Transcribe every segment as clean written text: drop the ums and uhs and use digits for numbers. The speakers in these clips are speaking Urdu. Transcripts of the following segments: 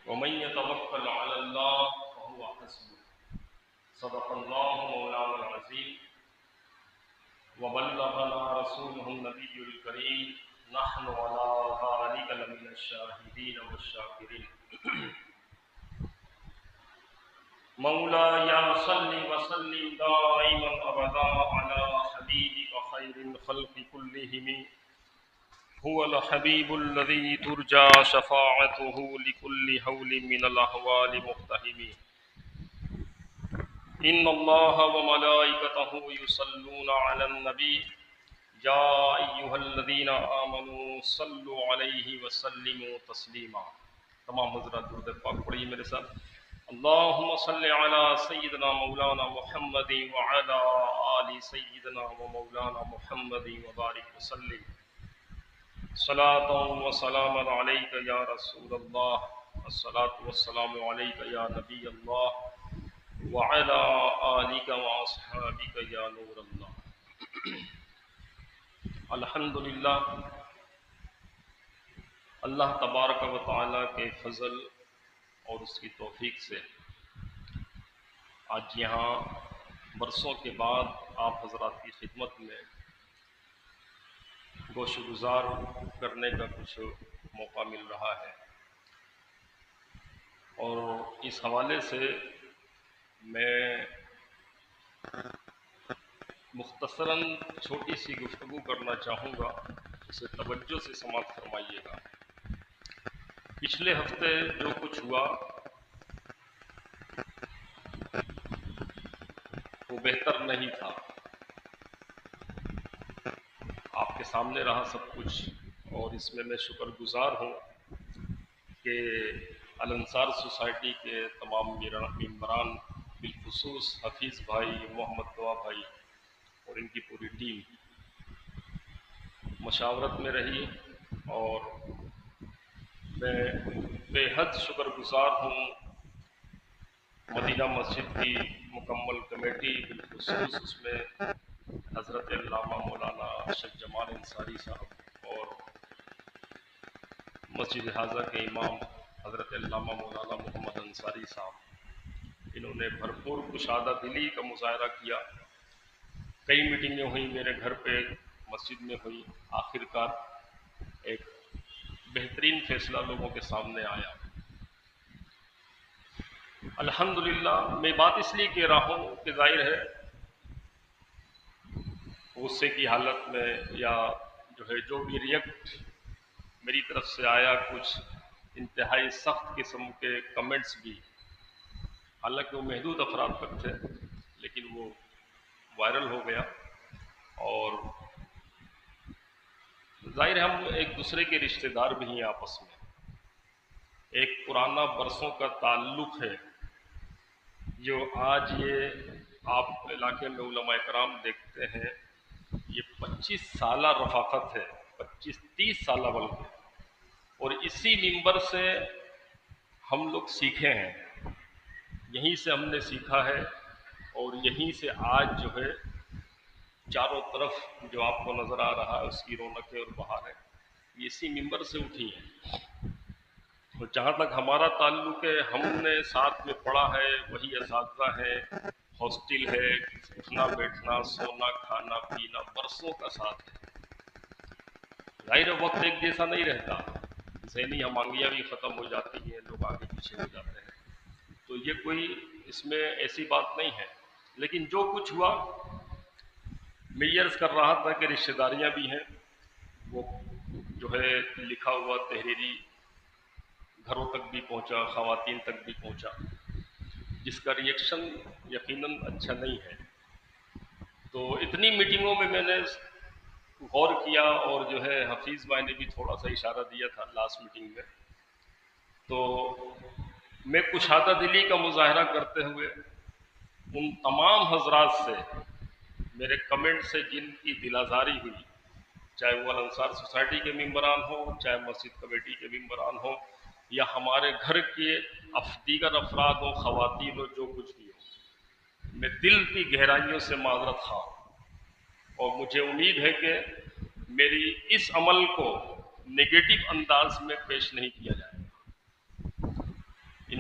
ومن يتوكل على الله فهو حسبه صدق الله مولانا العظيم وبلغنا رسوله النبي الكريم نحن على ذلك لمن الشاهدين والشاكرين مولاي صل وسلم دائما ابدا على حبيبك خير الخلق كلهم هو الحبيب الذي ترجى شفاعته لكل هول من الاهوال مقتحم ان الله وملائكته يصلون على النبي یا ایھا الذین آمنوا صلوا علیہ وسلموا تسلیما۔ تمام حضرات درود پاک پڑھیے میرے ساتھ۔ اللہم صل علی سیدنا مولانا محمد وعلی آل سیدنا و مولانا محمد وبارک وسلم صلاۃ و سلام علیک یا رسول اللہ، الصلاۃ والسلام علیک یا نبی اللہ وعلی آلک و اصحابک یا نور اللہ۔ الحمدللہ، اللہ تبارک و تعالیٰ کے فضل اور اس کی توفیق سے آج یہاں برسوں کے بعد آپ حضرات کی خدمت میں گوش گزار کرنے کا کچھ موقع مل رہا ہے، اور اس حوالے سے میں مختصراً چھوٹی سی گفتگو کرنا چاہوں گا، اسے توجہ سے سماعت فرمائیے گا۔ پچھلے ہفتے جو کچھ ہوا وہ بہتر نہیں تھا، آپ کے سامنے رہا سب کچھ، اور اس میں شکر گزار ہوں کہ الانصار سوسائٹی کے تمام ممبران، بالخصوص حفیظ بھائی، محمد دعا بھائی اور ان کی پوری ٹیم مشاورت میں رہی، اور میں بے حد شکر گزار ہوں مدینہ مسجد کی مکمل کمیٹی، بالخصوص اس میں حضرت علامہ مولانا اشرف جمال انصاری صاحب اور مسجد حاضہ کے امام حضرت علامہ مولانا محمد انصاری صاحب، انہوں نے بھرپور کشادہ دلی کا مظاہرہ کیا۔ کئی میٹنگیں ہوئیں میرے گھر پہ، مسجد میں ہوئی، آخر کار ایک بہترین فیصلہ لوگوں کے سامنے آیا۔ الحمدللہ، میں بات اس لیے کہہ رہا ہوں کہ ظاہر ہے غصے کی حالت میں یا جو بھی ریئیکٹ میری طرف سے آیا، کچھ انتہائی سخت قسم کے کمنٹس بھی، حالانکہ وہ محدود افراد تک تھے، لیکن وہ وائرل ہو گیا، اور ظاہر ہے ہم ایک دوسرے کے رشتہ دار بھی ہیں، آپس میں ایک پرانا برسوں کا تعلق ہے، جو آج یہ آپ علاقے میں علماء کرام دیکھتے ہیں، یہ 25 سالہ رفاقت ہے، 25-30 سالہ بلکہ، اور اسی منبر سے ہم لوگ سیکھے ہیں، یہیں سے ہم نے سیکھا ہے، اور یہیں سے آج جو ہے چاروں طرف جو آپ کو نظر آ رہا ہے اس کی رونقیں اور بہار ہے، یہ اسی منبر سے اٹھی ہیں۔ اور جہاں تک ہمارا تعلق ہے، ہم نے ساتھ میں پڑھا ہے، وہی اساتذہ ہیں، ہاسٹل ہے، اٹھنا بیٹھنا، سونا کھانا پینا برسوں کا ساتھ ہے۔ ظاہر وقت ایک جیسا نہیں رہتا، ذہنی ہمانگیاں بھی ختم ہو جاتی ہیں، لوگ آگے پیچھے ہو جاتے ہیں، تو یہ کوئی اس میں ایسی بات نہیں ہے، لیکن جو کچھ ہوا میں یہ عرض کر رہا تھا کہ رشتہ داریاں بھی ہیں، وہ جو ہے لکھا ہوا تحریری گھروں تک بھی پہنچا، خواتین تک بھی پہنچا، جس کا ریئیکشن یقیناً اچھا نہیں ہے۔ تو اتنی میٹنگوں میں نے غور کیا، اور جو ہے حفیظ بھائی نے بھی تھوڑا سا اشارہ دیا تھا لاسٹ میٹنگ میں، تو میں کشادہ دلی کا مظاہرہ کرتے ہوئے ان تمام حضرات سے میرے کمنٹ سے جن کی دل آزاری ہوئی، چاہے وہ الانصار سوسائٹی کے ممبران ہوں، چاہے مسجد کمیٹی کے ممبران ہوں، یا ہمارے گھر کے دیگر افراد ہوں، خواتین ہو، جو کچھ بھی ہو، میں دل کی گہرائیوں سے معذرت خواہ ہوں، اور مجھے امید ہے کہ میری اس عمل کو نگیٹو انداز میں پیش نہیں کیا جائے گا۔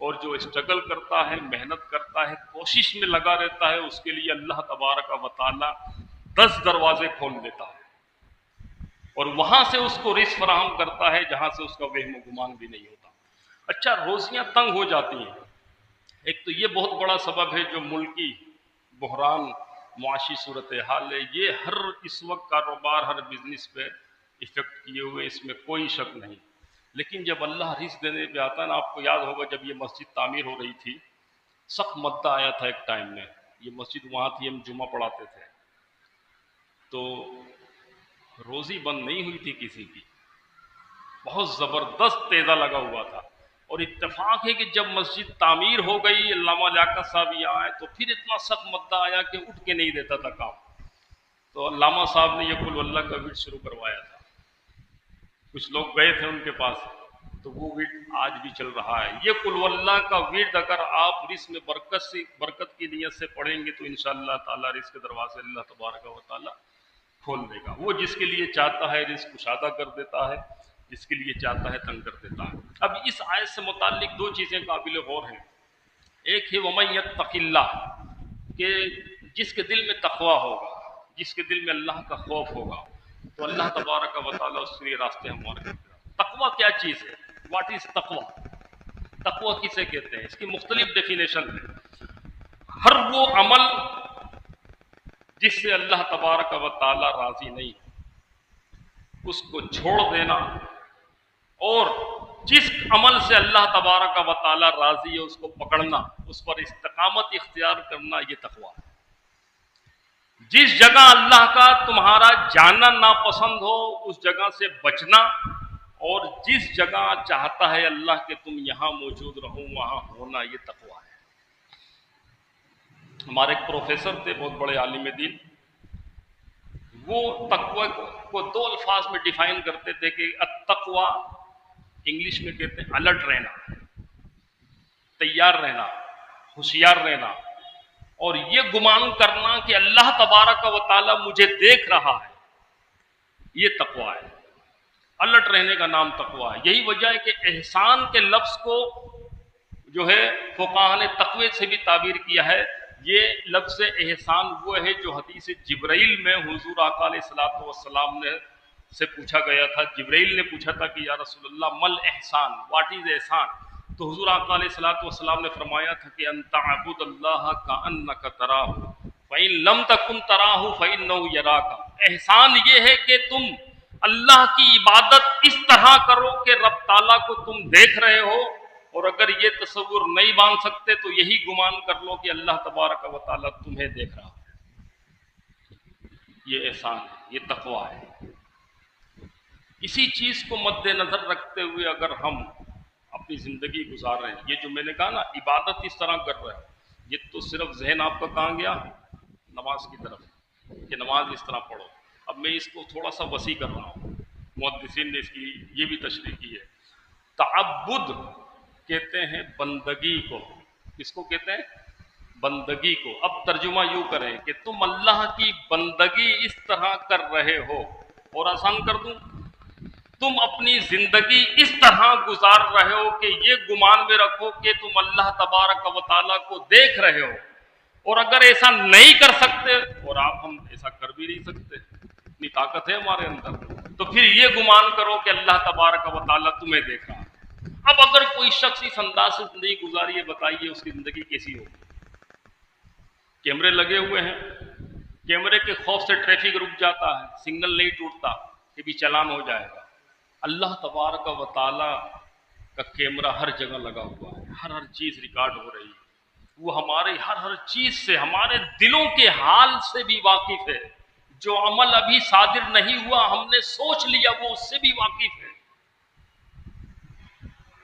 اور جو اسٹرگل کرتا ہے، محنت کرتا ہے، کوشش میں لگا رہتا ہے، اس کے لیے اللہ تبارک و تعالی 10 دروازے کھول دیتا ہے، اور وہاں سے اس کو رزق فراہم کرتا ہے جہاں سے اس کا وہم و گمان بھی نہیں ہوتا۔ اچھا، روزیاں تنگ ہو جاتی ہیں، ایک تو یہ بہت بڑا سبب ہے جو ملکی بحران، معاشی صورتحال ہے، یہ ہر اس وقت کاروبار، ہر بزنس پہ افیکٹ کیے ہوئے، اس میں کوئی شک نہیں۔ لیکن جب اللہ رزق دینے پہ آتا ہے نا، آپ کو یاد ہوگا جب یہ مسجد تعمیر ہو رہی تھی، سخت مدہ آیا تھا ایک ٹائم میں، یہ مسجد وہاں تھی، ہم جمعہ پڑھاتے تھے، تو روزی بند نہیں ہوئی تھی کسی کی، بہت زبردست تیزہ لگا ہوا تھا، اور اتفاق ہے کہ جب مسجد تعمیر ہو گئی، علامہ لیاقت صاحب یہاں آئے تو پھر اتنا سخت مدہ آیا کہ اٹھ کے نہیں دیتا تھا کام، تو علامہ صاحب نے یہ قل اللہ کا ورد شروع کروایا تھا، کچھ لوگ گئے تھے ان کے پاس، تو وہ ورد آج بھی چل رہا ہے۔ یہ قل اللہ کا ورد اگر آپ رزق میں برکت کی نیت سے پڑھیں گے تو انشاءاللہ تعالی رزق کے دروازے اللہ تبارک و تعالی کھول دے گا۔ وہ جس کے لیے چاہتا ہے رزق کشادہ کر دیتا ہے، جس کے لیے چاہتا ہے تنگ کر دیتا ہے۔ اب اس آیت سے متعلق دو چیزیں قابل غور ہیں، ایک ہے وَمَن یتق اللہ، کہ جس کے دل میں تقویٰ ہوگا، جس کے دل میں اللہ کا خوف ہوگا تو اللہ تبارک و تعالیٰ اس کے لیے راستے ہموار کر دے گا۔ تقویٰ کیا چیز ہے؟ What is تقویٰ؟ تقویٰ کسے کہتے ہیں؟ اس کی مختلف ڈیفینیشن ہے۔ ہر وہ عمل جس سے اللہ تبارک و تعالیٰ راضی نہیں، اس کو چھوڑ دینا، اور جس عمل سے اللہ تبارک و تعالیٰ راضی ہے اس کو پکڑنا، اس پر استقامت اختیار کرنا، یہ تقویٰ ہے۔ جس جگہ اللہ کا تمہارا جانا ناپسند ہو اس جگہ سے بچنا، اور جس جگہ چاہتا ہے اللہ کہ تم یہاں موجود رہو وہاں ہونا، یہ تقویٰ ہے۔ ہمارے ایک پروفیسر تھے، بہت بڑے عالم دین، وہ تقویٰ کو دو الفاظ میں ڈیفائن کرتے تھے کہ التقویٰ انگلش میں کہتے ہیں الرٹ رہنا، تیار رہنا، ہوشیار رہنا، اور یہ گمان کرنا کہ اللہ تبارک و تعالیٰ مجھے دیکھ رہا ہے، یہ تقویٰ ہے۔ الرٹ رہنے کا نام تقویٰ ہے۔ یہی وجہ ہے کہ احسان کے لفظ کو جو ہے فقہاء نے تقوی سے بھی تعبیر کیا ہے۔ یہ لفظ احسان وہ ہے جو حدیث جبرائیل میں حضور آقا علیہ الصلوۃ والسلام نے سے پوچھا گیا تھا، جبرائیل نے پوچھا تھا کہ یا رسول اللہ مل احسان، واٹ از احسان؟ تو حضور آقا علیہ الصلوۃ والسلام نے فرمایا تھا کہ ان تعبد اللہ کأنک تراہ فإن لم تکن تراہ فإنہ یراک۔ احسان یہ ہے کہ تم اللہ کی عبادت اس طرح کرو کہ رب تعالیٰ کو تم دیکھ رہے ہو، اور اگر یہ تصور نہیں باندھ سکتے تو یہی گمان کر لو کہ اللہ تبارک و تعالیٰ تمہیں دیکھ رہا ہے۔ یہ احسان ہے، یہ تقویٰ ہے۔ اسی چیز کو مد نظر رکھتے ہوئے اگر ہم اپنی زندگی گزار رہے ہیں، یہ جو میں نے کہا نا عبادت اس طرح کر رہے ہیں، یہ تو صرف ذہن آپ کا کہاں گیا؟ نماز کی طرف، کہ نماز اس طرح پڑھو۔ اب میں اس کو تھوڑا سا وسیع کر رہا ہوں، محدثین نے اس کی یہ بھی تشریح کی ہے۔ تعبد کہتے ہیں بندگی کو، کس کو کہتے ہیں؟ بندگی کو۔ اب ترجمہ یوں کریں کہ تم اللہ کی بندگی اس طرح کر رہے ہو، اور آسان کر دوں، تم اپنی زندگی اس طرح گزار رہے ہو کہ یہ گمان میں رکھو کہ تم اللہ تبارک و تعالیٰ کو دیکھ رہے ہو، اور اگر ایسا نہیں کر سکتے، اور ہم ایسا کر بھی نہیں سکتے، اتنی طاقت ہے ہمارے اندر، تو پھر یہ گمان کرو کہ اللہ تبارک و تعالیٰ تمہیں دیکھ رہا ہے۔ اب اگر کوئی شخص اس انداز سے زندگی گزاری ہے، بتائیے اس کی زندگی کیسی ہوگی؟ کیمرے لگے ہوئے ہیں، کیمرے کے خوف سے ٹریفک رک جاتا ہے، سگنل نہیں ٹوٹتا کہ بھی چلان ہو جائے گا۔ اللہ تبارک و تعالیٰ کا کیمرہ ہر جگہ لگا ہوا ہے، ہر چیز ریکارڈ ہو رہی ہے، وہ ہمارے ہر چیز سے، ہمارے دلوں کے حال سے بھی واقف ہے۔ جو عمل ابھی صادر نہیں ہوا ہم نے سوچ لیا، وہ اس سے بھی واقف ہے۔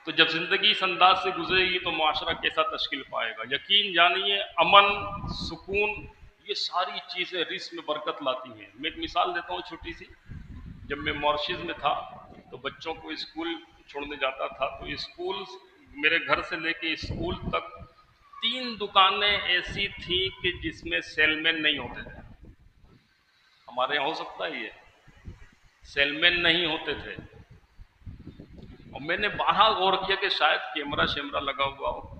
تو جب زندگی اس انداز سے گزرے گی تو معاشرہ کیسا تشکیل پائے گا؟ یقین جانیے امن، سکون، یہ ساری چیزیں رزق میں برکت لاتی ہیں۔ میں ایک مثال دیتا ہوں چھوٹی سی۔ جب میں مارشز میں تھا تو بچوں کو اسکول چھوڑنے جاتا تھا، تو اسکول میرے گھر سے لے کے اسکول تک 3 دکانیں ایسی تھیں کہ جس میں سیل مین نہیں ہوتے تھے۔ ہمارے یہاں ہو سکتا ہے یہ سیل مین نہیں ہوتے تھے، اور میں نے بارہا غور کیا کہ شاید کیمرہ شیمرہ لگا ہوا ہو،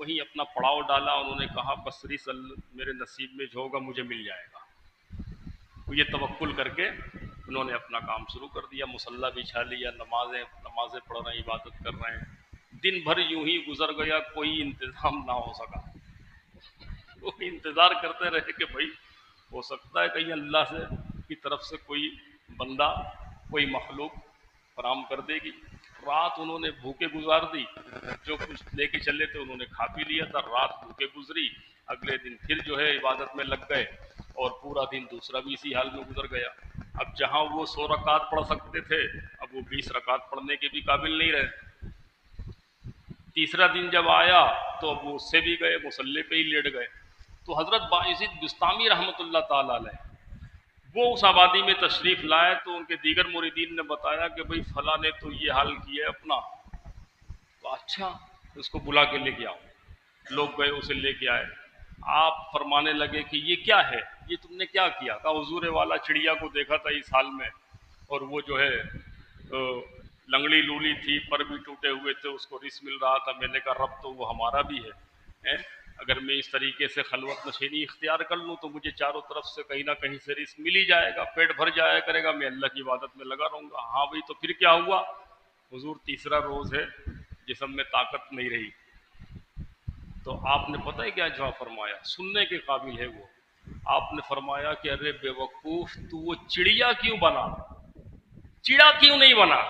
وہیں اپنا پڑاؤ ڈالا. انہوں نے کہا بس رزق میرے نصیب میں جو ہوگا مجھے مل جائے گا. یہ توکل کر کے انہوں نے اپنا کام شروع کر دیا. مصلی بچھا لیا, نمازیں پڑھ رہے ہیں, عبادت کر رہے ہیں. دن بھر یوں ہی گزر گیا, کوئی انتظام نہ ہو سکا. وہ انتظار کرتے رہے کہ بھائی ہو سکتا ہے کہیں اللہ سے کی طرف سے کوئی بندہ, کوئی مخلوق فراہم کر دے گی. رات انہوں نے بھوکے گزار دی. جو کچھ لے کے چلے تھے انہوں نے کھا پی لیا تھا. رات بھوکے گزری. اگلے دن پھر جو ہے عبادت میں لگ گئے اور پورا دن دوسرا بھی اسی حال میں گزر گیا. اب جہاں وہ 100 رکعت پڑھ سکتے تھے اب وہ 20 رکعت پڑھنے کے بھی قابل نہیں رہے. تیسرا دن جب آیا تو اب وہ اس سے بھی گئے, مصلی پہ ہی لیٹ گئے. تو حضرت باعزید بستامی رحمۃ اللہ تعالی علیہ وہ اس آبادی میں تشریف لائے تو ان کے دیگر مریدین نے بتایا کہ بھئی فلاں نے تو یہ حال کیا ہے اپنا. تو اچھا اس کو بلا کے لے کے آؤ. لوگ گئے, اسے لے کے آئے. آپ فرمانے لگے کہ یہ کیا ہے, یہ تم نے کیا کیا؟ کہا حضور والا چڑیا کو دیکھا تھا اس حال میں, اور وہ جو ہے لنگڑی لولی تھی, پر بھی ٹوٹے ہوئے تھے, اس کو رزق مل رہا تھا. میں نے کہا رب تو وہ ہمارا بھی ہے. اگر میں اس طریقے سے خلوت نشینی اختیار کر لوں تو مجھے چاروں طرف سے کہیں نہ کہیں سے رزق مل ہی جائے گا, پیٹ بھر جایا کرے گا, میں اللہ کی عبادت میں لگا رہوں گا. ہاں بھائی تو پھر کیا ہوا؟ حضور تیسرا روز ہے, جسم میں طاقت نہیں رہی. تو آپ نے پتہ ہے کیا جواب فرمایا؟ سننے کے قابل ہے وہ. آپ نے فرمایا کہ ارے بے وقوف, تو وہ چڑیا کیوں بنا, چڑا کیوں نہیں بنا؟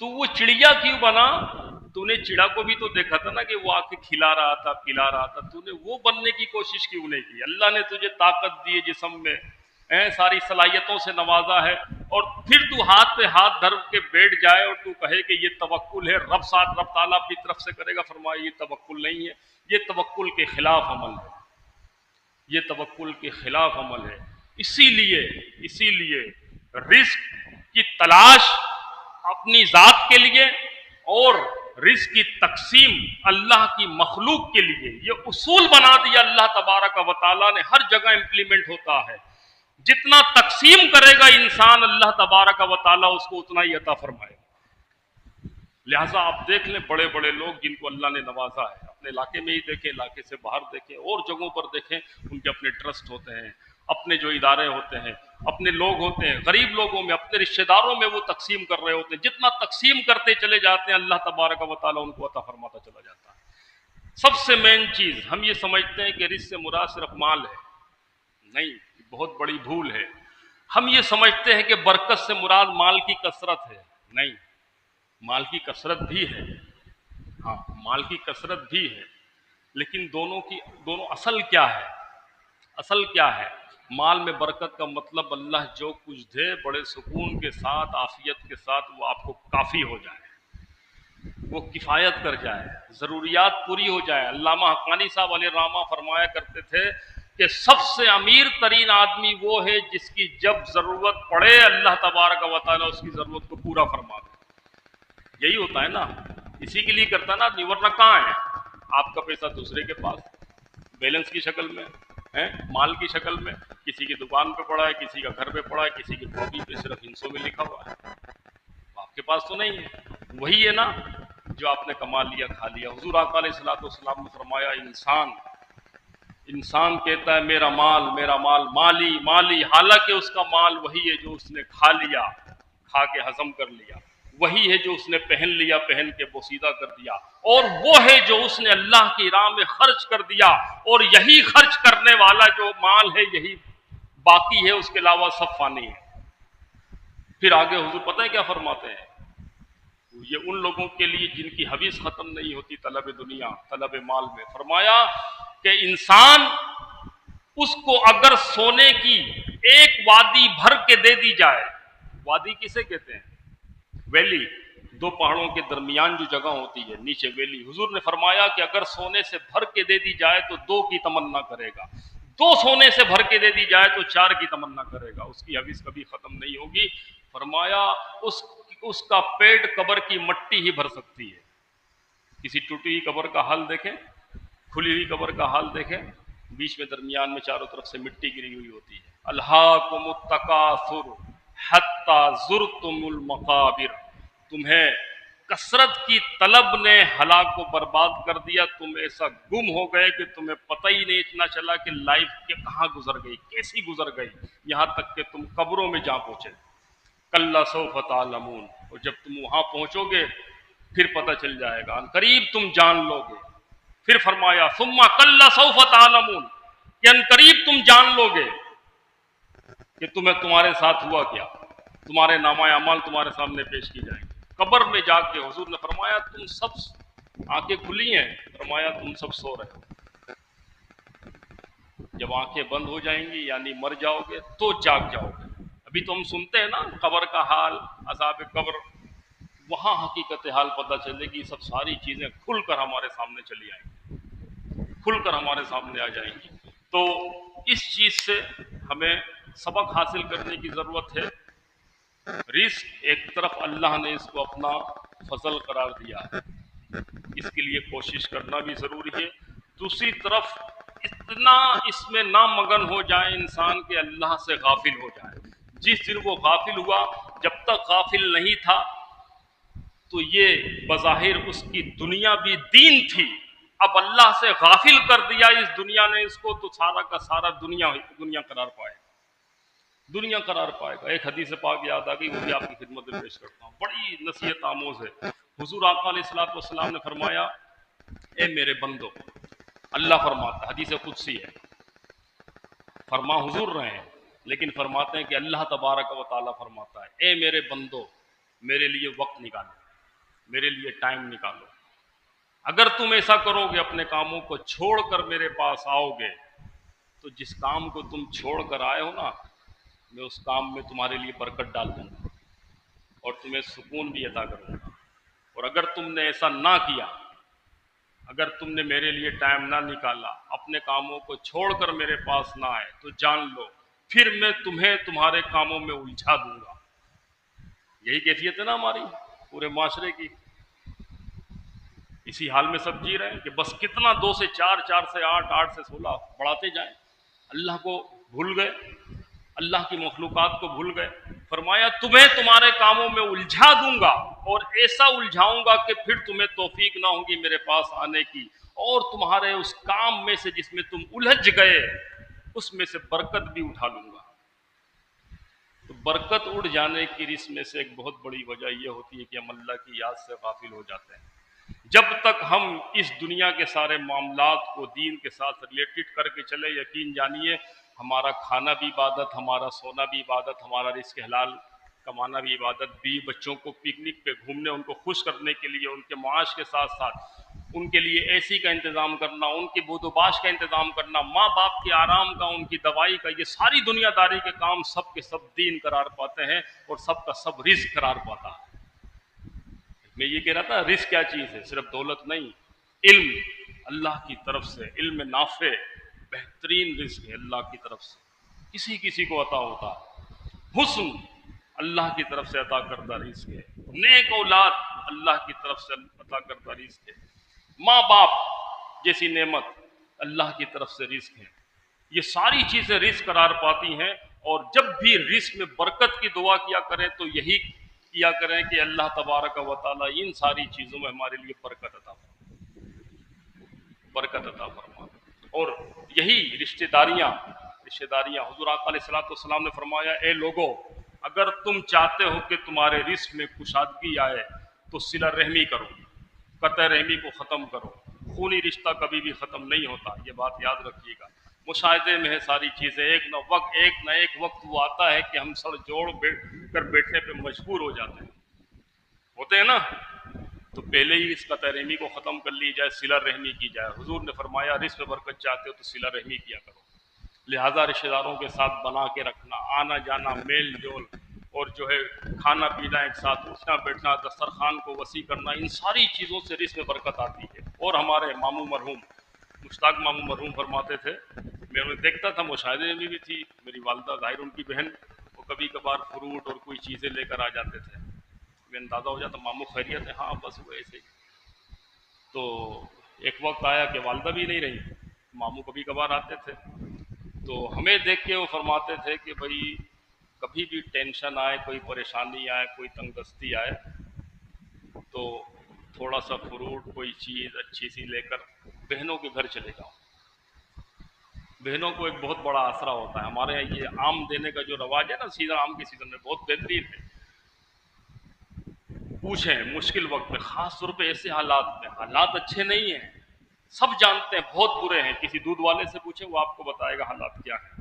تو وہ چڑیا کیوں بنا؟ تو نے چڑا کو بھی تو دیکھا تھا نا کہ وہ آ کے کھلا رہا تھا, پلا رہا تھا. تو نے وہ بننے کی کوشش کیوں نہیں کی؟ اللہ نے تجھے طاقت دی ہے جسم میں, ساری صلاحیتوں سے نوازا ہے, اور پھر تو ہاتھ پہ ہاتھ دھر کے بیٹھ جائے اور تو کہے کہ یہ توکل ہے, رب تعالیٰ اپنی طرف سے کرے گا. فرمایا یہ توکل نہیں ہے, یہ توکل کے خلاف عمل ہے. یہ توکل کے خلاف عمل ہے. اسی لیے رزق کی تلاش اپنی ذات کے لیے اور رزق کی تقسیم اللہ کی مخلوق کے لیے, یہ اصول بنا دیا اللہ تبارک و تعالیٰ نے, ہر جگہ امپلیمنٹ ہوتا ہے. جتنا تقسیم کرے گا انسان اللہ تبارک و تعالیٰ اس کو اتنا ہی عطا فرمائے گا. لہٰذا آپ دیکھ لیں بڑے بڑے لوگ جن کو اللہ نے نوازا ہے, اپنے علاقے میں ہی دیکھیں, علاقے سے باہر دیکھیں, اور جگہوں پر دیکھیں, ان کے اپنے ٹرسٹ ہوتے ہیں, اپنے جو ادارے ہوتے ہیں, اپنے لوگ ہوتے ہیں, غریب لوگوں میں, اپنے رشتہ داروں میں وہ تقسیم کر رہے ہوتے ہیں. جتنا تقسیم کرتے چلے جاتے ہیں اللہ تبارک و تعالیٰ ان کو عطا فرماتا چلا جاتا ہے. سب سے مین چیز ہم یہ سمجھتے ہیں کہ رزق سے مراد صرف مال ہے. نہیں, بہت بڑی بھول ہے. ہم یہ سمجھتے ہیں کہ برکت سے مراد مال کی کثرت ہے. نہیں, مال کی کثرت بھی ہے, ہاں مال کی کثرت بھی ہے, لیکن دونوں اصل کیا ہے؟ اصل کیا ہے؟ مال میں برکت کا مطلب اللہ جو کچھ دے بڑے سکون کے ساتھ, عافیت کے ساتھ, وہ آپ کو کافی ہو جائے, وہ کفایت کر جائے, ضروریات پوری ہو جائے. علامہ حقانی صاحب علیہ الرحمہ فرمایا کرتے تھے کہ سب سے امیر ترین آدمی وہ ہے جس کی جب ضرورت پڑے اللہ تبارک و تعالیٰ اس کی ضرورت کو پورا فرما دے. یہی ہوتا ہے نا, اسی کے لیے کرتا نا آدمی, ورنہ کہاں ہے آپ کا پیسہ دوسرے کے پاس, بیلنس کی شکل میں, مال کی شکل میں, کسی کی دکان پہ پڑا ہے, کسی کا گھر پہ پڑا ہے, کسی کی کاپی پہ صرف ہندسوں میں لکھا ہوا ہے, آپ کے پاس تو نہیں ہے. وہی ہے نا جو آپ نے کما لیا, کھا لیا. حضور آقا علیہ الصلوۃ والسلام نے فرمایا انسان کہتا ہے میرا مال مالی مالی, حالانکہ اس کا مال وہی ہے جو اس نے کھا لیا, کھا کے ہضم کر لیا, وہی ہے جو اس نے پہن لیا, پہن کے بوسیدہ کر دیا, اور وہ ہے جو اس نے اللہ کی راہ میں خرچ کر دیا, اور یہی خرچ کرنے والا جو مال ہے یہی باقی ہے, اس کے علاوہ سب فانی ہے. پھر آگے حضور پتہ ہے کیا فرماتے ہیں؟ یہ ان لوگوں کے لیے جن کی حویث ختم نہیں ہوتی طلب دنیا, طلب مال میں. فرمایا کہ انسان اس کو اگر سونے کی ایک وادی بھر کے دے دی جائے, وادی کسے کہتے ہیں؟ ویلی, دو پہاڑوں کے درمیان جو جگہ ہوتی ہے نیچے ویلی. حضور نے فرمایا کہ اگر سونے سے بھر کے دے دی جائے تو 2 کی تمنا کرے گا, 2 سونے سے بھر کے دے دی جائے تو 4 کی تمنا کرے گا, اس کی حویث کبھی ختم نہیں ہوگی. فرمایا اس کا پیٹ قبر کی مٹی ہی بھر سکتی ہے. کسی ٹوٹی ہوئی قبر کا حال دیکھیں, کھلی ہوئی قبر کا حال دیکھیں, بیچ میں درمیان میں چاروں طرف سے مٹی گری ہوئی ہوتی ہے. الہاکم التکاثر حتی زرتم المقابر, تمہیں کثرت کی طلب نے ہلاک کو برباد کر دیا. تم ایسا گم ہو گئے کہ تمہیں پتہ ہی نہیں اتنا چلا کہ لائف کے کہاں گزر گئی، کیسی گزر گئی، یہاں تک کہ تم قبروں میں جا پہنچے. کلا سوف تعلمون، اور جب تم وہاں پہنچو گے پھر پتہ چل جائے گا، قریب تم جان لو گے. پھر فرمایا ثم کلا سوف تعلمون، کہ قریب تم جان لو گے کہ تمہارے ساتھ ہوا کیا. تمہارے نامہ اعمال تمہارے سامنے پیش کی جائیں گے. قبر میں جا کے حضور نے فرمایا تم سب آنکھیں کھلی ہیں، فرمایا تم سب سو رہے ہو. جب آنکھیں بند ہو جائیں گی یعنی مر جاؤ گے تو جاگ جاؤ گے. ابھی تو ہم سنتے ہیں نا قبر کا حال، عذاب قبر، وہاں حقیقت حال پتہ چلے گی. سب ساری چیزیں کھل کر ہمارے سامنے چلی آئیں گی، کھل کر ہمارے سامنے آ جائیں گی. تو اس چیز سے ہمیں سبق حاصل کرنے کی ضرورت ہے. رزق ایک طرف اللہ نے اس کو اپنا فضل قرار دیا ہے، اس کے لیے کوشش کرنا بھی ضروری ہے. دوسری طرف اتنا اس میں نامگن ہو جائے انسان کہ اللہ سے غافل ہو جائے. جس دن وہ غافل ہوا، جب تک غافل نہیں تھا تو یہ بظاہر اس کی دنیا بھی دین تھی. اب اللہ سے غافل کر دیا اس دنیا نے اس کو، تو سارا کا سارا دنیا قرار پائے، دنیا قرار پائے گا. ایک حدیث پاک یاد آ گئی، وہ بھی آپ کی خدمت میں پیش کرتا ہوں، بڑی نصیحت آموز ہے. حضور آقا علیہ الصلوۃ والسلام نے فرمایا اے میرے بندو، اللہ فرماتا ہے، حدیث قدسی ہے، فرما حضور رہے ہیں لیکن فرماتے ہیں کہ اللہ تبارک و تعالیٰ فرماتا ہے اے میرے بندو میرے لیے وقت نکالو، میرے لیے ٹائم نکالو. اگر تم ایسا کرو گے، اپنے کاموں کو چھوڑ کر میرے پاس آؤ گے، تو جس کام کو تم چھوڑ کر آئے ہو نا، میں اس کام میں تمہارے لیے برکت ڈال دوں گا اور تمہیں سکون بھی عطا کروں گا. اور اگر تم نے ایسا نہ کیا، اگر تم نے میرے لیے ٹائم نہ نکالا، اپنے کاموں کو چھوڑ کر میرے پاس نہ آئے، تو جان لو پھر میں تمہیں تمہارے کاموں میں الجھا دوں گا. یہی کیفیت ہے نا ہماری پورے معاشرے کی. اسی حال میں سب جی رہے ہیں کہ بس کتنا 2 سے 4، 4 سے 8، 8 سے 16 بڑھاتے جائیں. اللہ کو بھول گئے، اللہ کی مخلوقات کو بھول گئے. فرمایا تمہیں تمہارے کاموں میں الجھا دوں گا، اور ایسا الجھاؤں گا کہ پھر تمہیں توفیق نہ ہوگی میرے پاس آنے کی، اور تمہارے اس کام میں سے جس میں تم الجھ گئے اس میں سے برکت بھی اٹھا لوں گا. تو برکت اڑ جانے کی رزق میں سے ایک بہت بڑی وجہ یہ ہوتی ہے کہ ہم اللہ کی یاد سے غافل ہو جاتے ہیں. جب تک ہم اس دنیا کے سارے معاملات کو دین کے ساتھ ریلیٹڈ کر کے چلے، یقین جانیے ہمارا کھانا بھی عبادت، ہمارا سونا بھی عبادت، ہمارا رزق حلال کمانا بھی عبادت. بھی بچوں کو پکنک پہ گھومنے، ان کو خوش کرنے کے لیے، ان کے معاش کے ساتھ ساتھ ان کے لیے اے سی کا انتظام کرنا، ان کی بود و باش کا انتظام کرنا، ماں باپ کے آرام کا، ان کی دوائی کا، یہ ساری دنیا داری کے کام سب کے سب دین قرار پاتے ہیں اور سب کا سب رزق قرار پاتا ہے. میں یہ کہہ رہا تھا رزق کیا چیز ہے، صرف دولت نہیں، علم اللہ کی طرف سے، علم نافع بہترین رزق ہے اللہ کی طرف سے، کسی کو عطا ہوتا ہے. حسن اللہ کی طرف سے عطا کردہ رزق ہے. نیک اولاد اللہ کی طرف سے عطا کردہ رزق ہے. ماں باپ جیسی نعمت اللہ کی طرف سے رزق ہے. یہ ساری چیزیں رزق قرار پاتی ہیں. اور جب بھی رزق میں برکت کی دعا کیا کریں تو یہی کیا کریں کہ اللہ تبارک و تعالیٰ ان ساری چیزوں میں ہمارے لیے برکت عطا فرما. اور یہی رشتہ داریاں حضور آقا علیہ الصلوۃ والسلام نے فرمایا اے لوگو، اگر تم چاہتے ہو کہ تمہارے رزق میں کشادگی آئے تو صلہ رحمی کرو، قطع رحمی کو ختم کرو. خونی رشتہ کبھی بھی ختم نہیں ہوتا، یہ بات یاد رکھیے گا. مشاہدے میں ہے ساری چیزیں، ایک نہ ایک وقت وہ آتا ہے کہ ہم سر جوڑ کر بیٹھنے پہ مجبور ہو جاتے ہیں، ہوتے ہیں نا. تو پہلے ہی اس قطع رحمی کو ختم کر لی جائے، صلہ رحمی کی جائے. حضور نے فرمایا رزق میں برکت چاہتے ہو تو صلہ رحمی کیا کرو. لہذا رشتہ داروں کے ساتھ بنا کے رکھنا، آنا جانا، میل جول، اور جو ہے کھانا پینا ایک ساتھ، اٹھنا بیٹھنا، دسترخوان کو وسیع کرنا، ان ساری چیزوں سے رزق میں برکت آتی ہے. اور ہمارے ماموں مرحوم مشتاق ماموں مرحوم فرماتے تھے، میں انہیں دیکھتا تھا، مشاہدے میں بھی تھی، میری والدہ ظاہر ان کی بہن، وہ کبھی کبھار فروٹ اور کوئی چیزیں لے کر آ جاتے تھے. میں اندازہ ہو جاتا ماموں خیریت ہے، ہاں بس وہ ایسے ہی. تو ایک وقت آیا کہ والدہ بھی نہیں رہی، ماموں کبھی کبھار آتے تھے، تو ہمیں دیکھ کے وہ فرماتے تھے کہ بھائی کبھی بھی ٹینشن آئے، کوئی پریشانی آئے، کوئی تنگ دستی آئے تو تو تھوڑا سا فروٹ کوئی چیز اچھی سی لے کر بہنوں کے گھر چلے جاؤ. بہنوں کو ایک بہت بڑا آسرا ہوتا ہے. ہمارے یہاں یہ آم دینے کا جو رواج ہے نا سیزن آم کے سیزن میں بہت بہترین ہے. پوچھیں مشکل وقت میں، خاص طور پہ ایسے حالات میں، حالات اچھے نہیں ہیں، سب جانتے ہیں بہت برے ہیں. کسی دودھ والے سے پوچھیں وہ آپ کو بتائے گا حالات کیا ہیں.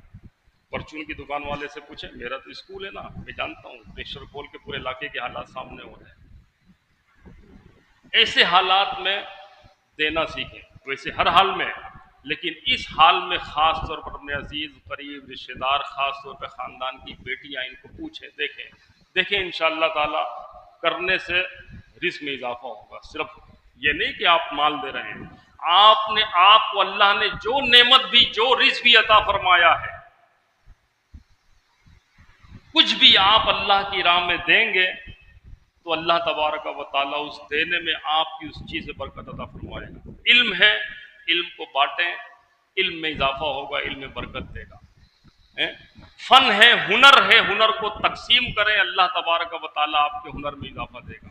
پرچون کی دکان والے سے پوچھیں، میرا تو اسکول ہے نا، میں جانتا ہوں، پریشر کھول کے پورے علاقے کے حالات سامنے ہو رہے ہیں. ایسے حالات میں دینا سیکھیں، ویسے ہر حال میں، لیکن اس حال میں خاص طور پر اپنے عزیز قریب رشتہ دار، خاص طور پہ خاندان کی بیٹیاں، ان کو پوچھیں، دیکھیں انشاءاللہ تعالی کرنے سے رزق میں اضافہ ہوگا. صرف یہ نہیں کہ آپ مال دے رہے ہیں، آپ کو اللہ نے جو نعمت بھی، جو رزق بھی عطا فرمایا ہے، کچھ بھی آپ اللہ کی راہ میں دیں گے تو اللہ تبارک و تعالیٰ اس دینے میں آپ کی اس چیز سے برکت عطا فرمائے گا. علم ہے، علم کو بانٹیں، علم میں اضافہ ہوگا، علم میں برکت دے گا. فن ہے، ہنر کو تقسیم کریں، اللہ تبارک و تعالیٰ آپ کے ہنر میں اضافہ دے گا.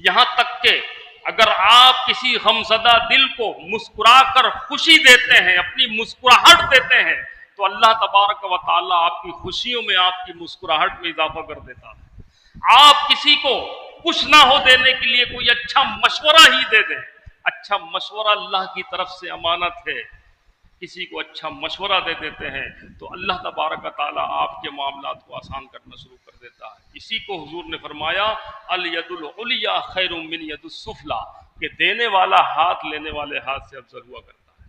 یہاں تک کہ اگر آپ کسی غمزدہ دل کو مسکرا کر خوشی دیتے ہیں، اپنی مسکراہٹ دیتے ہیں، تو اللہ تبارک و تعالیٰ آپ کی خوشیوں میں، آپ کی مسکراہٹ میں اضافہ کر دیتا ہے. آپ کسی کو کچھ نہ ہو دینے کے لیے کوئی اچھا مشورہ ہی دے دیں. اچھا مشورہ اللہ کی طرف سے امانت ہے. کسی کو اچھا مشورہ دے دیتے ہیں تو اللہ تبارک و تعالیٰ آپ کے معاملات کو آسان کرنا شروع کر دیتا ہے. اسی کو حضور نے فرمایا الید العلیٰ خیر من ید السفلیٰ، کہ دینے والا ہاتھ لینے والے ہاتھ سے افضل ہوا کرتا ہے.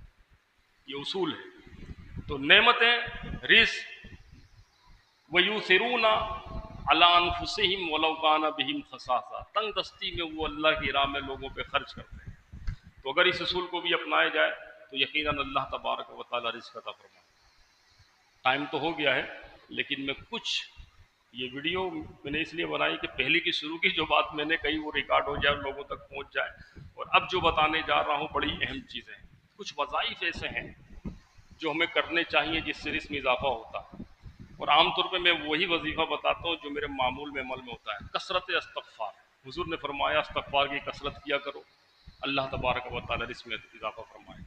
یہ اصول ہے. تو نعمتیں، رزق، وَيُؤْثِرُونَ عَلَىٰ أَنفُسِهِمْ وَلَوْ كَانَ بِهِمْ خَصَاصَةٌ، تنگ دستی میں وہ اللہ کی راہ میں لوگوں پہ خرچ کرتے ہیں. تو اگر اس اصول کو بھی اپنایا جائے تو یقیناً اللہ تبارک و تعالیٰ رزق عطا فرمائے. ٹائم تو ہو گیا ہے، لیکن میں کچھ یہ ویڈیو میں نے اس لیے بنائی کہ پہلے کی شروع کی جو بات میں نے کہی وہ ریکارڈ ہو جائے اور لوگوں تک پہنچ جائے. اور اب جو بتانے جا رہا ہوں بڑی اہم چیزیں ہیں. کچھ وظائف ایسے ہیں جو ہمیں کرنے چاہیے جس سے رزق میں اضافہ ہوتا ہے. اور عام طور پہ میں وہی وظیفہ بتاتا ہوں جو میرے معمول میں عمل میں ہوتا ہے. کثرت استغفار. حضور نے فرمایا استغفار کی کثرت کیا کرو، اللہ تبارک و تعالیٰ رزق میں اضافہ فرمائے.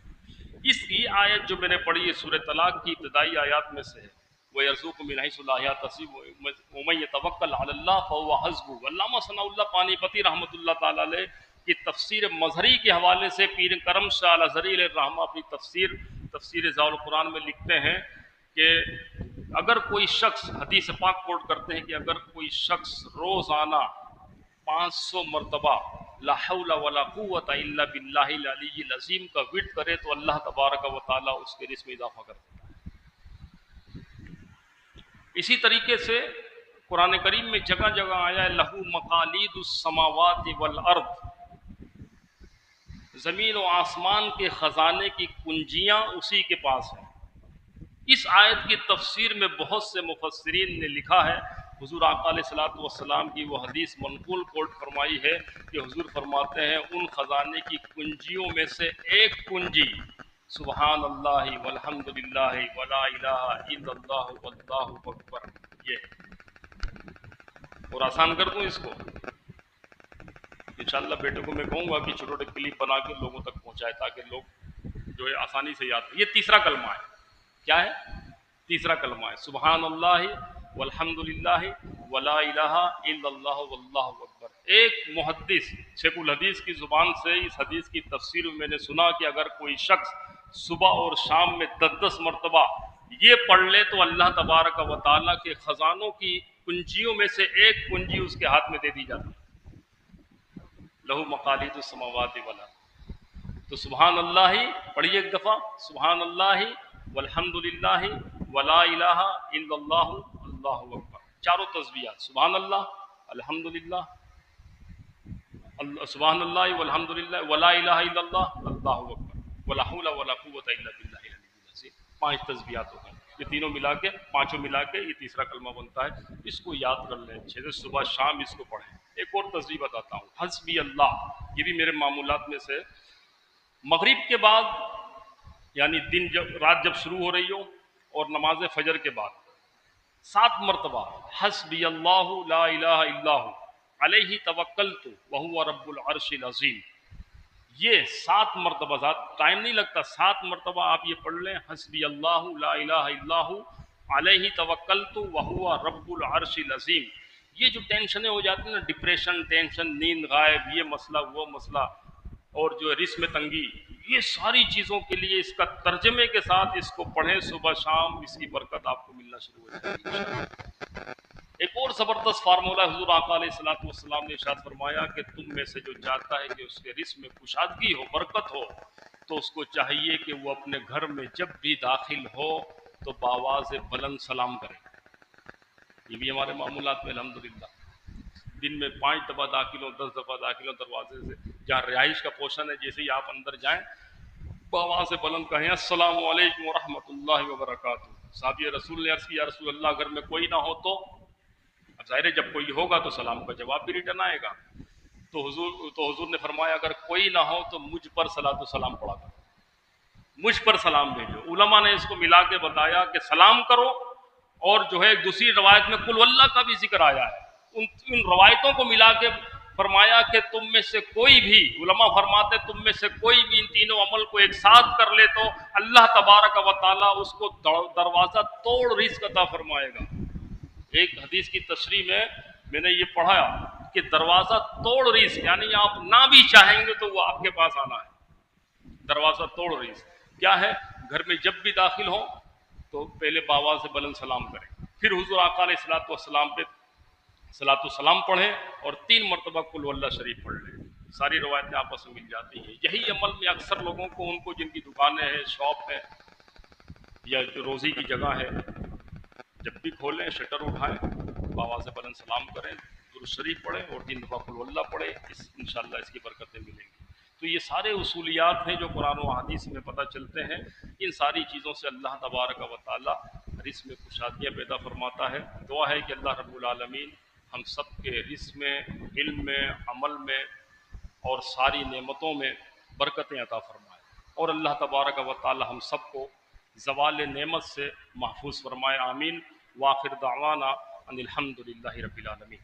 اس کی آیت جو میں نے پڑھی ہے سورہ طلاق کی ابتدائی آیات میں سے ہے، وَيَرْزُقُ مِنْ حَيْثُ لَا يَحْتَسِبُ وَمَن يَتَوَکَّلْ عَلَى اللَّهِ فَهُوَ حَسْبُهُ. علامہ ثناء اللہ پانی پتی رحمۃ اللہ تعالیٰ علیہ کی تفسیر مظہری کے حوالے سے پیر کرم شاہ الازہری علیہ الرحمہ اپنی تفسیر ضیاء القرآن میں لکھتے ہیں کہ اگر کوئی شخص، حدیث پاک کوٹ کرتے ہیں کہ اگر کوئی شخص روزانہ 500 مرتبہ لا حول ولا قوت الا باللہ العلی العظیم کا ورد کرے تو اللہ تبارک و تعالیٰ اس کے رزق میں اضافہ کر دیتا ہے. اسی طریقے سے قرآن کریم میں جگہ جگہ آیا ہے لہو مقالید السماوات والارض، زمین و آسمان کے خزانے کی کنجیاں اسی کے پاس ہیں. اس آیت کی تفسیر میں بہت سے مفسرین نے لکھا ہے، حضور آقا علیہ الصلوۃ والسلام کی وہ حدیث منقول کوٹ فرمائی ہے کہ حضور فرماتے ہیں ان خزانے کی کنجیوں میں سے ایک کنجی سبحان اللہ والحمد للہ ولا الہ الا اللہ واللہ اکبر. یہ اور آسان کر دوں اس کو، انشاءاللہ بیٹے کو میں کہوں گا کہ چھوٹے چھوٹے کلپ بنا کے لوگوں تک پہنچائے تاکہ لوگ جو ہے آسانی سے یاد کریں. یہ تیسرا کلمہ ہے. کیا ہے؟ تیسرا کلمہ ہے سبحان اللہ والحمد للہ ولا الہ الا اللہ واللہ اکبر. ایک محدث شیخ الحدیث کی زبان سے اس حدیث کی تفسیر میں نے سنا کہ اگر کوئی شخص صبح اور شام میں 10 مرتبہ یہ پڑھ لے تو اللہ تبارک و تعالیٰ کے خزانوں کی کنجیوں میں سے ایک کنجی اس کے ہاتھ میں دے دی جاتی ہے. لہو مقالید السماوات والارض. تو سبحان اللہ پڑھیے ایک دفعہ، سبحان اللہ والحمد للہ ولا الہ الا اللہ اللہ اکبر. چاروں تسبیحات سبحان اللہ، الحمد للہ، سبحان اللہ والحمد للہ ولا الہ الا اللہ اللہ اکبر ولا حول ولا قوت الا باللہ العلی العظیم. 5 تسبیحات ہو گئے. یہ تینوں ملا کے، پانچوں ملا کے یہ تیسرا کلمہ بنتا ہے. اس کو یاد کر لیں اچھے سے، صبح شام اس کو پڑھیں. ایک اور تسبیح بتاتا ہوں، حسبی اللہ. یہ بھی میرے معمولات میں سے مغرب کے بعد، یعنی رات جب شروع ہو رہی ہو اور نماز فجر کے بعد 7 مرتبہ حسبی اللہ لا الہ الا ہو علیہ توکلت وہو رب العرش العظیم. یہ 7 مرتبہ، ٹائم نہیں لگتا، 7 مرتبہ آپ یہ پڑھ لیں، حسبی اللہ لا الہ الا ہو علیہ توکلت وہو رب العرش العظیم. یہ جو ٹینشنیں ہو جاتی ہیں نا، ڈپریشن، ٹینشن، نیند غائب، یہ مسئلہ وہ مسئلہ، اور جو رزق میں تنگی، یہ ساری چیزوں کے لیے اس کا ترجمے کے ساتھ اس کو پڑھیں صبح شام، اس کی برکت آپ کو ملنا شروع ہو جائے گی. ایک اور زبردست فارمولہ حضور آقا علیہ الصلوۃ والسلام نے ارشاد فرمایا کہ تم میں سے جو چاہتا ہے کہ اس کے رزق میں کشادگی ہو، برکت ہو، تو اس کو چاہیے کہ وہ اپنے گھر میں جب بھی داخل ہو تو بآواز بلند سلام کرے. یہ بھی ہمارے معمولات میں الحمدللہ، دن میں 5 دفعہ داخل ہوں، 10 دفعہ داخل ہوں دروازے سے، جہاں رہائش کا پورشن ہے، جیسے ہی آپ اندر جائیں بآواز بلند کہیں السلام علیکم ورحمۃ اللہ وبرکاتہ. صحابی رسول نے عرض کیا، یا رسول اللہ گھر میں کوئی نہ ہو تو؟ اب ظاہر ہے جب کوئی ہوگا تو سلام کا جواب بھی ریٹرن آئے گا. تو حضور نے فرمایا اگر کوئی نہ ہو تو مجھ پر صلاۃ و سلام پڑھا کرو، مجھ پر سلام بھیجو. علماء نے اس کو ملا کے بتایا کہ سلام کرو، اور جو ہے دوسری روایت میں قل اللہ کا بھی ذکر آیا ہے. ان روایتوں کو ملا کے فرمایا کہ تم میں سے کوئی بھی، علماء فرماتے تم میں سے کوئی بھی ان تینوں عمل کو ایک ساتھ کر لے تو اللہ تبارک و تعالیٰ اس کو دروازہ توڑ رزق عطا فرمائے گا. ایک حدیث کی تشریح میں نے یہ پڑھا کہ دروازہ توڑ رزق، یعنی آپ نہ بھی چاہیں گے تو وہ آپ کے پاس آنا ہے. دروازہ توڑ رزق کیا ہے؟ گھر میں جب بھی داخل ہوں تو پہلے بآواز بلند سلام کریں، پھر حضور آقا علیہ الصلوۃ والسلام پہ صلاۃ السلام پڑھیں، اور 3 مرتبہ قل واللہ شریف پڑھ لیں. ساری روایتیں آپس میں مل جاتی ہیں. یہی عمل میں اکثر لوگوں کو، ان کو جن کی دکانیں ہیں، شاپ ہے، یا جو روزی کی جگہ ہے، جب بھی کھولیں شٹر اٹھائیں، بآواز بلند سلام کریں، درود شریف پڑھیں، اور 3 دفعہ قل واللہ پڑھیں. انشاءاللہ اس کی برکتیں ملیں گی. تو یہ سارے اصولیات ہیں جو قرآن و حدیث میں پتہ چلتے ہیں. ان ساری چیزوں سے اللہ تبارک و تعالیٰ رزق میں کشادگیاں پیدا فرماتا ہے. دعا ہے کہ اللہ رب العالمین ہم سب کے رزق میں، علم میں، عمل میں اور ساری نعمتوں میں برکتیں عطا فرمائے، اور اللہ تبارک و تعالیٰ ہم سب کو زوال نعمت سے محفوظ فرمائے. آمین. وآخر دعوانا ان الحمد للہ رب العالمین.